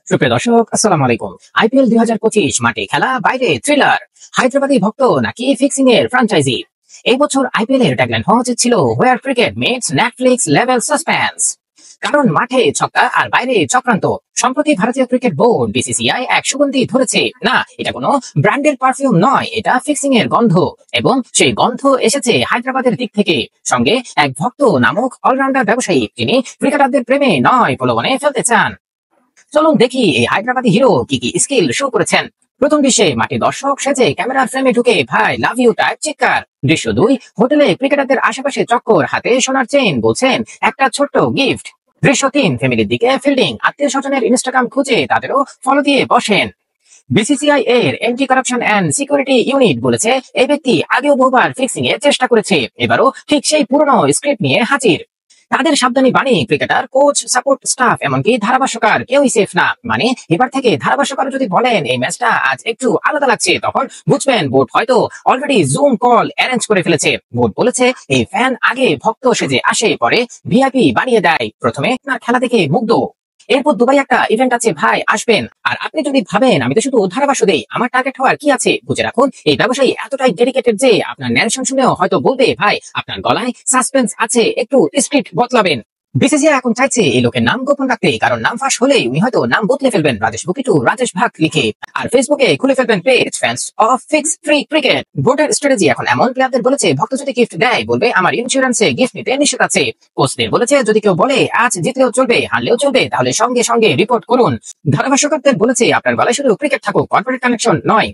সুপ্রিয় দর্শক, আসসালামু আলাইকুম। আইপিএল 2025 মাঠে খেলা, বাইরে থ্রিলার। হায়দ্রাবাদী ভক্ত নাকি ফিক্সিং এর ফ্র্যাঞ্চাইজি? এই বছর আইপিএল এর ট্যাগলাইন হওয়া উচিত ছিল where cricket meets Netflix level suspense. কারণ মাঠে ছক্কা আর বাইরে চক্রান্ত। সম্প্রতি ভারতীয় ক্রিকেট বোর্ড বিসিসিআই এক সুগন্ধি ধরেছে। না, এটা কোনো ব্র্যান্ডের পারফিউম নয়, এটা ফিক্সিং এর গন্ধ। এবং সেই গন্ধ এসেছে হায়দ্রাবাদের দিক থেকে। সঙ্গে এক ভক্ত নামক অলরাউন্ডার ব্যবসায়ী, যিনি ক্রিকেটারদের প্রেমে নয় প্রলোভনে ফেলতে চান। চলুন দেখি এই হায়দ্রাবাদী হিরো কি কি স্কিল শো করেছেন। প্রথম দৃশ্যে মাঠে দর্শক সেজে ক্যামেরার ফ্রেমে ঢুকে ভাই লাভ ইউ টাইপ চিৎকার। দৃশ্য 2, হোটেলে ক্রিকেটারদের আশেপাশে চক্কর, হাতে সোনার চেইন, বলছেন একটা ছোট্ট গিফট। দৃশ্য 3, ফ্যামিলির দিকে ফিল্ডিং, আত্মীয় স্বজনের ইনস্টাগ্রাম খুঁজে তাদেরও ফলো দিয়ে বসেন। বিসিসিআই এর anti corruption and security unit বলেছে এই ব্যক্তি আগেও বহুবার ফিক্সিং এর চেষ্টা করেছে, এবারও ঠিক সেই পুরনো স্ক্রিপ্ট নিয়ে হাজির। তাদের সাবধানী বাণী, ক্রিকেটার, কোচ, সাপোর্ট স্টাফ, এমনকি ধারাভাষ্যকার কেউই সেফ না। মানে এবার থেকে ধারাভাষ্যকার যদি বলেন এই ম্যাচটা আজ একটু আলাদা লাগছে, তখন বুঝবেন বোর্ড হয়তো অলরেডি জুম কল অ্যারেঞ্জ করে ফেলেছে। বোর্ড বলেছে এই ফ্যান আগে ভক্ত সেজে আসে, পরে ভিআইপি বানিয়ে দেয়, প্রথমে আপনার খেলা দেখে মুগ্ধ। এরপর দুবাই একটা ইভেন্ট আছে ভাই, আসবেন। আর আপনি যদি ভাবেন আমি তো শুধু ধারাভাষ্য দেই, আমার টার্গেট হওয়ার কি আছে, বুঝে রাখুন এই ব্যবসায়ী এতটাই ডেডিকেটেড যে আপনার ন্যারেশন শুনেও হয়তো বলবে ভাই আপনার গলায় সাসপেন্স আছে, একটু স্ক্রিপ্ট বদলাবেন। বিসিসিআই এখন চাইছে এই লোকের নাম গোপন রাখতে, কারণ নাম ফাঁস হলেই উনি হয়তো নাম বদলে ফেলবেন রাজেশ বুকি টু রাজেশ ভাগ লিখে, আর ফেসবুকে খুলে ফেলবেন page fans of fix free cricket. বোর্ডের স্ট্র্যাটেজি এখন এমন, প্লেয়ারদের বলেছে ভক্ত যদি গিফট দেয় বলবে আমার ইন্স্যুরেন্সে গিফট নিতে নিষেধ আছে। কোচদের বলেছে যদি কেউ বলে আজ জিতলেও চলবে হারলেও চলবে তাহলে সঙ্গে সঙ্গে রিপোর্ট করুন। ধারাভাষ্যকারদের বলেছে আপনার গলায় শুধু ক্রিকেট থাকুক, কর্পোরেট কানেকশন নয়।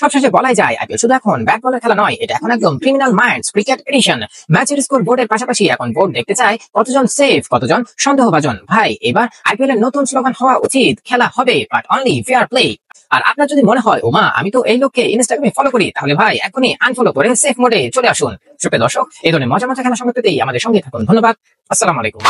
সবশেষে বলাই যায় আইপিএল শুধু এখন ব্যাট বলের খেলা নয়, এটা এখন একদম ক্রিমিনাল মাইন্ডস ক্রিকেট এডিশন। ম্যাচের স্কোর বোর্ডের পাশাপাশি এখন বোর্ড দেখতে চায় কতজন সেফ, কতজন সন্দেহভাজন। ভাই এবার আইপিএল এর নতুন স্লোগান হওয়া উচিত খেলা হবে বাট অনলি ফেয়ার প্লে। আর আপনার যদি মনে হয় ওমা আমি তো এই লোককে ইনস্টাগ্রামে ফলো করি, তাহলে ভাই এখনই আনফলো করে সেফ মোডে চলে আসুন। সুপ্রিয় দর্শক, এই ধরনের মজা মজা খেলা সংবাদ পেতেই আমাদের সঙ্গে থাকুন। ধন্যবাদ। আসসালামু আলাইকুম।